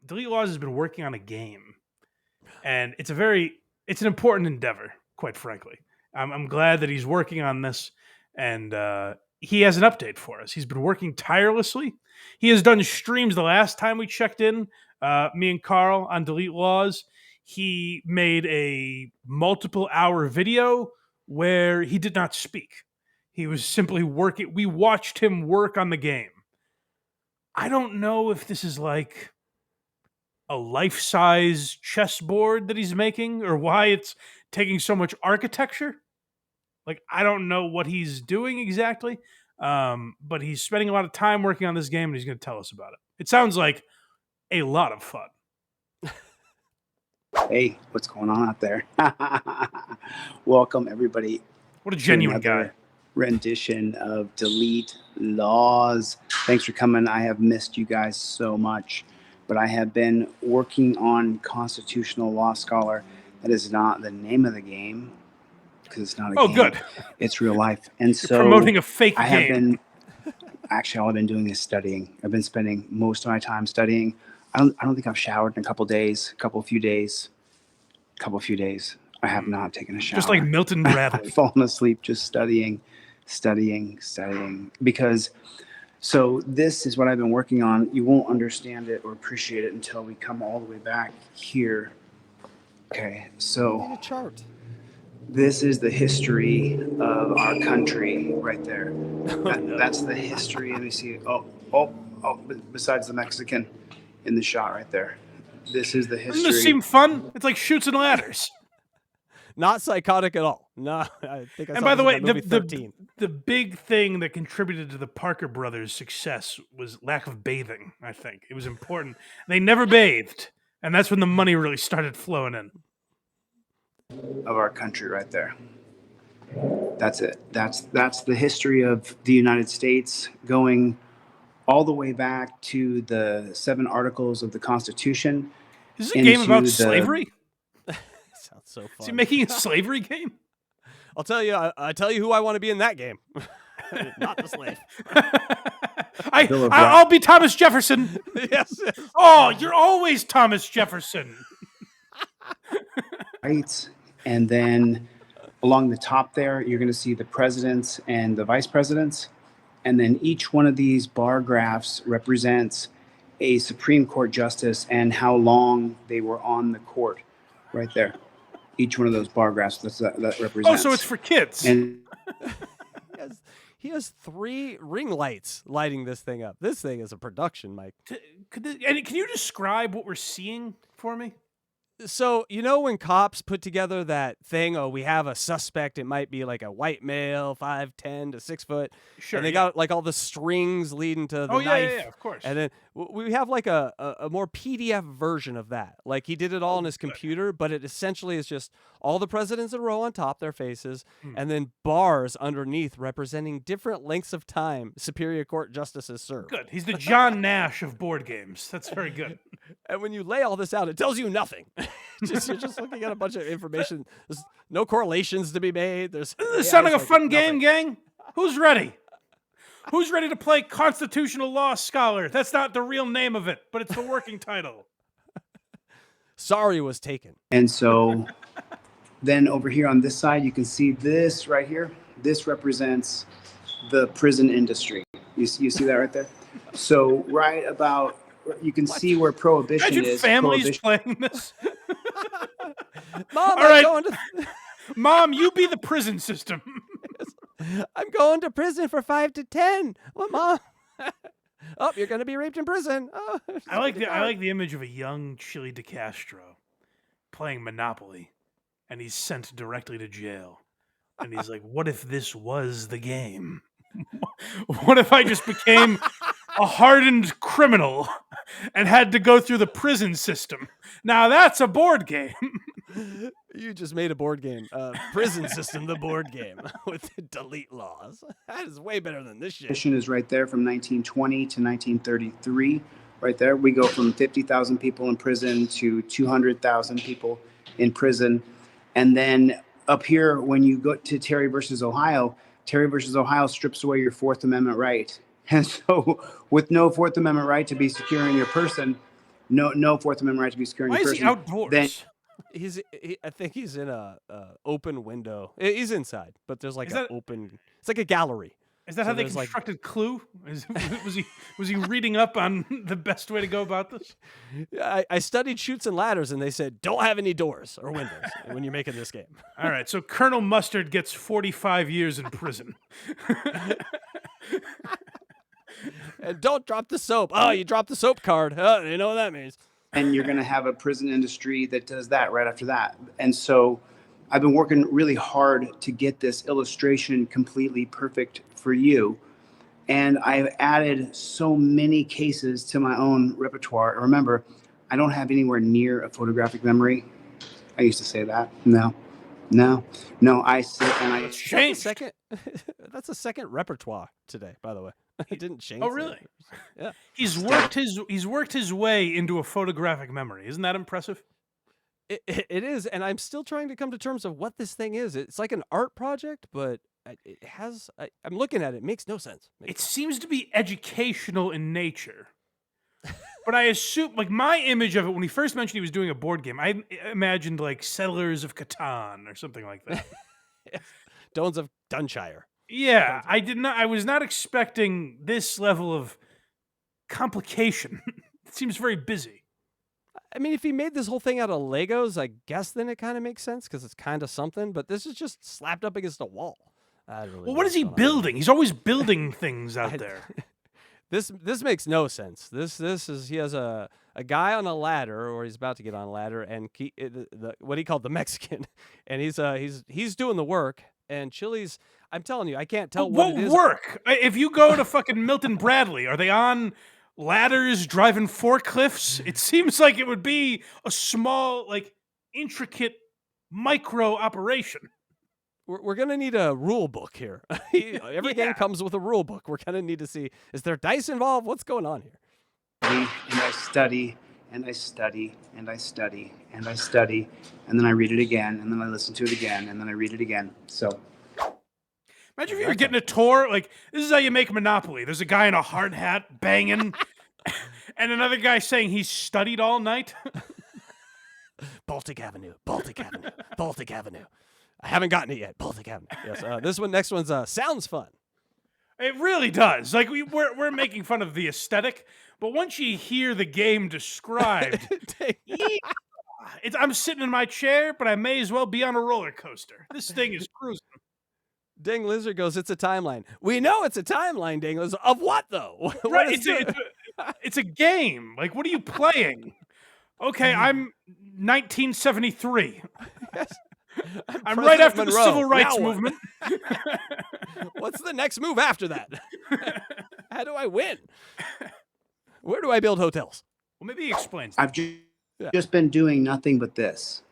Delete Lawz has been working on a game, and it's an important endeavor, quite frankly. I'm glad that he's working on this, and he has an update for us. He's been working tirelessly. He has done streams. The last time we checked in, me and Carl on Delete Lawz, he made a multiple hour video where he did not speak. He was simply working. We watched him work on the game. I don't know if this is like a life-size chessboard that he's making or why it's taking so much architecture. Like, I don't know what he's doing exactly, but he's spending a lot of time working on this game, and he's going to tell us about it. It sounds like a lot of fun. Hey, what's going on out there? Welcome, everybody. What a genuine guy. Rendition of Delete Lawz. Thanks for coming. I have missed you guys so much, but I have been working on Constitutional Law Scholar. That is not the name of the game, because it's not a game. Oh, good. It's real life. And You're promoting a fake I game. Actually, all I've been doing is studying. I've been spending most of my time studying. I don't think I've showered in a few days. I have not taken a shower. Just like Milton Bradley. I've fallen asleep just studying. Because, so this is what I've been working on. You won't understand it or appreciate it until we come all the way back here. Okay, so a chart. This is the history of our country right there. That's the history. Let me see. Besides the Mexican in the shot right there. This is the history. Doesn't this seem fun? It's like Chutes and Ladders. Not psychotic at all. No, I think I saw And by the way, the the big thing that contributed to the Parker brothers' success was lack of bathing, I think. It was important. They never bathed, and that's when the money really started flowing in. Of our country right there. That's it. That's the history of the United States, going all the way back to the 7 articles of the Constitution. Is this a game about slavery? Sounds so fun. Is he making a slavery game? I'll tell you. I tell you who I want to be in that game. Not the slave. I'll be Thomas Jefferson. Yes. Oh, you're always Thomas Jefferson. Right. And then along the top there, you're going to see the presidents and the vice presidents. And then each one of these bar graphs represents a Supreme Court justice and how long they were on the court right there. Each one of those bar graphs that represents. Oh, so it's for kids. And he has 3 ring lights lighting this thing up. This thing is a production, Mike. Can you describe what we're seeing for me? So, you know when cops put together that thing, we have a suspect, it might be like a white male, 5'10" to 6 foot. Sure. And they got like all the strings leading to the knife. Yeah, of course. And then we have like a more PDF version of that. Like he did it all on his computer, but it essentially is just all the presidents in a row on top, their faces, and then bars underneath representing different lengths of time Superior Court justices serve. Good. He's the John Nash of board games. That's very good. And when you lay all this out, it tells you nothing. You're just looking at a bunch of information. There's no correlations to be made. Doesn't this sound like a fun game, gang? Who's ready? Who's ready to play Constitutional Law Scholar? That's not the real name of it, but it's the working title. Sorry was taken. And so then over here on this side, you can see this right here. This represents the prison industry. You see that right there? So right about, you can see where prohibition Imagine is. families playing this. Mom, all right. going to... Mom, you be the prison system. I'm going to prison for 5 to 10. Well, Mom. Oh, you're going to be raped in prison. Oh, I like the image of a young Chili DeCastro playing Monopoly, and he's sent directly to jail. And he's like, "What if this was the game? What if I just became a hardened criminal and had to go through the prison system? Now that's a board game." You just made a board game. Prison system, the board game with Delete Lawz. That is way better than this shit. Is right there from 1920 to 1933. Right there. We go from 50,000 people in prison to 200,000 people in prison. And then up here, when you go to Terry versus Ohio strips away your Fourth Amendment right. And so with no Fourth Amendment right to be secure in your person, no Fourth Amendment right to be securing Why your is he person. Then outdoors? I think he's in a open window. He's inside, but there's like Is an that- open. It's like a gallery. Is that So how they there's, like- constructed Clue? Was he reading up on the best way to go about this? I studied Chutes and Ladders, and they said don't have any doors or windows when you're making this game. All right, so Colonel Mustard gets 45 years in prison. And don't drop the soap. Oh, you dropped the soap card. You know what that means. and you're going to have a prison industry that does that right after that. And so I've been working really hard to get this illustration completely perfect for you. And I've added so many cases to my own repertoire. Remember, I don't have anywhere near a photographic memory. I used to say that. No. I sit and I It's changed. That's a second repertoire today, by the way. It didn't change. Oh, really? Yeah. He's worked his way into a photographic memory. Isn't that impressive? It is, and I'm still trying to come to terms of what this thing is. It's like an art project, but it has. I'm looking at it. It makes no sense. It seems to be educational in nature. But I assume, like, my image of it, when he first mentioned he was doing a board game, I imagined, like, Settlers of Catan or something like that. Dones of Dunshire. Yeah, I was not expecting this level of complication. It seems very busy. I mean, if he made this whole thing out of Legos, I guess then it kind of makes sense because it's kind of something. But this is just slapped up against a wall. Well, what is he building? He's always building things out there. This makes no sense. This is he has a guy on a ladder, or he's about to get on a ladder, and what he called the Mexican, and he's doing the work. And Chili's, I'm telling you, I can't tell what it is. Work? If you go to fucking Milton Bradley, are they on ladders driving forklifts? It seems like it would be a small, like, intricate micro operation. We're going to need a rule book here. Every game comes with a rule book. We're going to need to see, is there dice involved? What's going on here? and I study and I study and I study and I study, and then I read it again, and then I listen to it again, and then I read it again. So Imagine if you were getting a tour, like, this is how you make Monopoly. There's a guy in a hard hat banging, and another guy saying he's studied all night. Baltic Avenue, Baltic Avenue, Baltic Avenue. I haven't gotten it yet. Baltic Avenue. Yes. Next one's sounds fun. It really does. Like, we're making fun of the aesthetic, but once you hear the game described, I'm sitting in my chair, but I may as well be on a roller coaster. This thing is cruising. Ding Lizard goes, it's a timeline. We know it's a timeline, Ding Lizard. Of what, though? Right, it's a game. Like, what are you playing? Okay, I'm 1973. Yes. I'm right after Monroe. the Civil Rights Now what? Movement. What's the next move after that? How do I win? Where do I build hotels? Well, maybe he explains. I've just been doing nothing but this.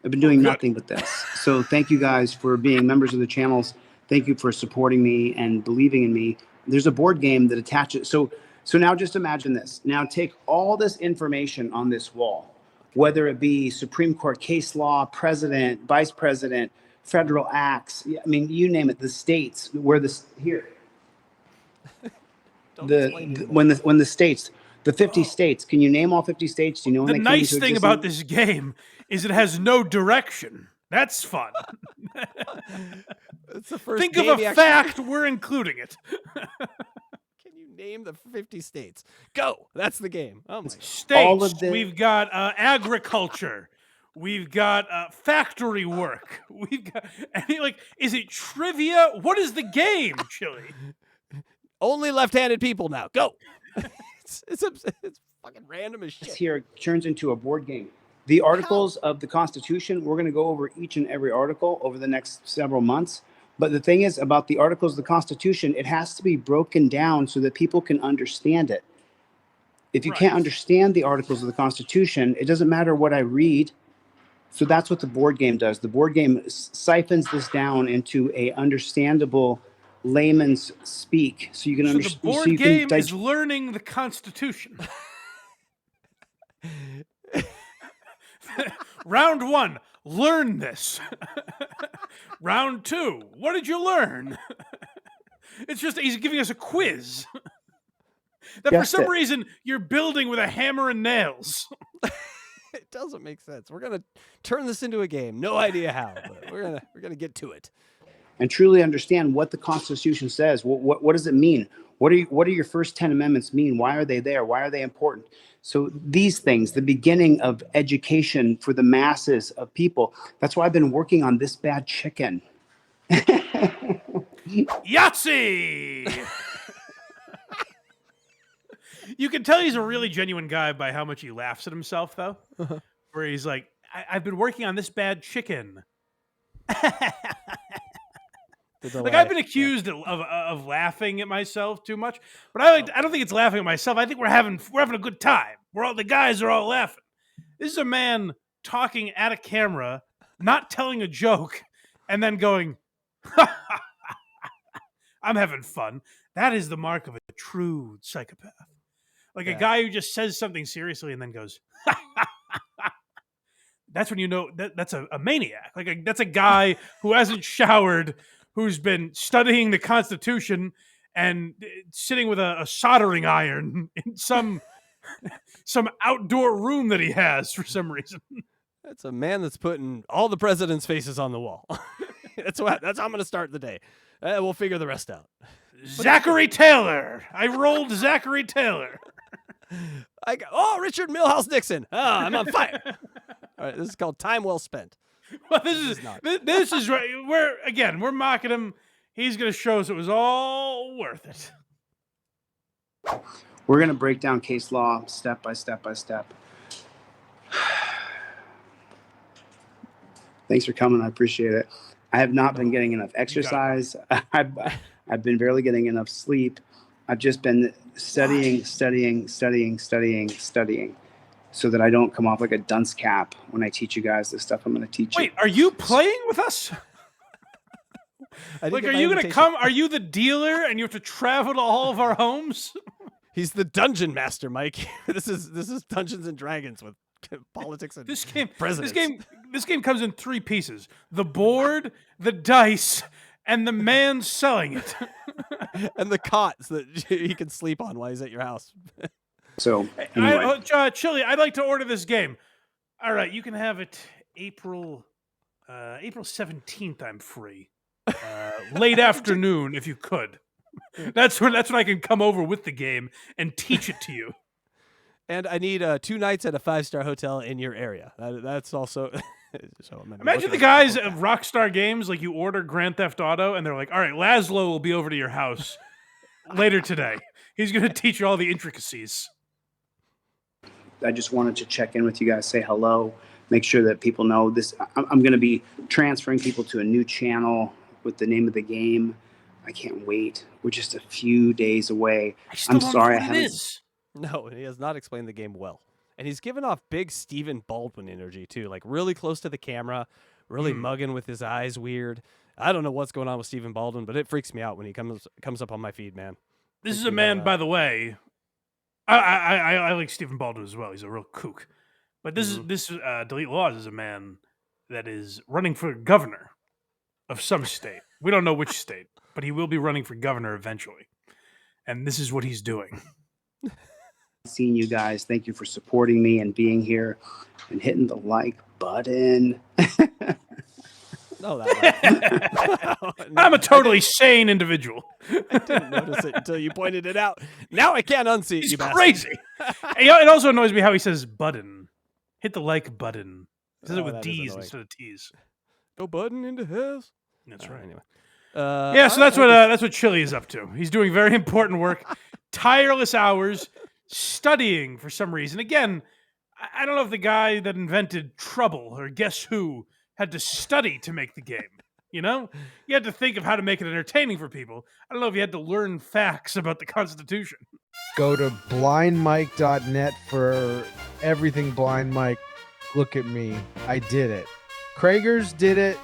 I've been doing nothing but this. So thank you guys for being members of the channels. Thank you for supporting me and believing in me. There's a board game that attaches. So now just imagine this. Now take all this information on this wall, whether it be Supreme Court case law, president, vice president, federal acts. I mean, you name it. The states where this here. When the states. The 50 states. Can you name all 50 states? Do you know when The they came nice into thing existence? about this game is it has no direction. That's fun. It's the first Think of game a he actually- fact, we're including it. Can you name the 50 states? Go. That's the game. Oh my God. States. All of the- We've got agriculture. We've got factory work. We've got is it trivia? What is the game, Chili? Only left-handed people now. Go. it's fucking random as shit. Here turns into a board game. The articles of the Constitution, we're going to go over each and every article over the next several months. But the thing is about the articles of the Constitution, it has to be broken down so that people can understand it. If you can't understand the articles of the Constitution, it doesn't matter what I read. So that's what the board game does. The board game siphons this down into a understandable layman's speak, so you can understand. The board game is learning the Constitution. Round 1, learn this. Round 2, what did you learn? It's just he's giving us a quiz. that for Guessed some it. reason you're building with a hammer and nails. It doesn't make sense. We're gonna turn this into a game. No idea how, but we're gonna get to it. And truly understand what the Constitution says. What does it mean? What are your first 10 amendments mean? Why are they there? Why are they important? So these things, the beginning of education for the masses of people. That's why I've been working on This Bad Chicken. Yahtzee! You can tell he's a really genuine guy by how much he laughs at himself, though. Where he's like, I've been working on This Bad Chicken. Like, I've been accused of laughing at myself too much, but I don't think it's laughing at myself. I think we're having a good time. The guys are all laughing. This is a man talking at a camera, not telling a joke, and then going, I'm having fun. That is the mark of a true psychopath. Like a guy who just says something seriously and then goes, that's when you know that's a maniac. Like that's a guy who hasn't showered, who's been studying the Constitution and sitting with a soldering iron in some outdoor room that he has for some reason. That's a man that's putting all the president's faces on the wall. That's how I'm going to start the day. We'll figure the rest out. Zachary Taylor. I rolled Zachary Taylor. Richard Milhouse Nixon. I'm on fire. All right, this is called time well spent. Well, this is right. We're mocking him. He's going to show us it was all worth it. We're going to break down case law step by step by step. Thanks for coming. I appreciate it. I have not been getting enough exercise. I've been barely getting enough sleep. I've just been studying, so that I don't come off like a dunce cap when I teach you guys the stuff I'm going to teach you. Wait, are you playing with us? Like, are you going to come? Are you the dealer and you have to travel to all of our homes? He's the dungeon master, Mike. This is Dungeons and Dragons with politics and presidents. This game comes in 3 pieces: the board, the dice, and the man selling it. And the cots that he can sleep on while he's at your house. So, anyway. Chili, I'd like to order this game. All right, you can have it April 17th. I'm free. Late afternoon, if you could. That's when I can come over with the game and teach it to you. And I need 2 nights at a 5-star hotel in your area. That's also. So imagine the guys at Rockstar Games, like you order Grand Theft Auto, and they're like, "All right, Laszlo will be over to your house later today. He's going to teach you all the intricacies." I just wanted to check in with you guys, say hello, make sure that people know this. I'm going to be transferring people to a new channel with the name of the game. I can't wait. We're just a few days away. I'm sorry I haven't. No, he has not explained the game well. And he's given off big Stephen Baldwin energy, too. Like, really close to the camera, really mugging with his eyes weird. I don't know what's going on with Stephen Baldwin, but it freaks me out when he comes up on my feed, man. This is a man, by the way. I like Stephen Baldwin as well. He's a real kook. But this Delete Lawz is a man that is running for governor of some state. We don't know which state, but he will be running for governor eventually. And this is what he's doing. Seeing you guys, thank you for supporting me and being here and hitting the like button. No, I'm a totally sane individual. I didn't notice it until you pointed it out. Now I can't unsee it. He's you crazy. It also annoys me how he says button. Hit the like button. He says it with D's instead of T's. Go button into his. That's right. Anyway. So that's what Chili is up to. He's doing very important work, tireless hours, studying for some reason. Again, I don't know if the guy that invented Trouble or Guess Who had to study to make the game. You know, you had to think of how to make it entertaining for people. I don't know if you had to learn facts about the Constitution. Go to blindmike.net for everything Blind Mike. Look at me. I did it. Kragers did it.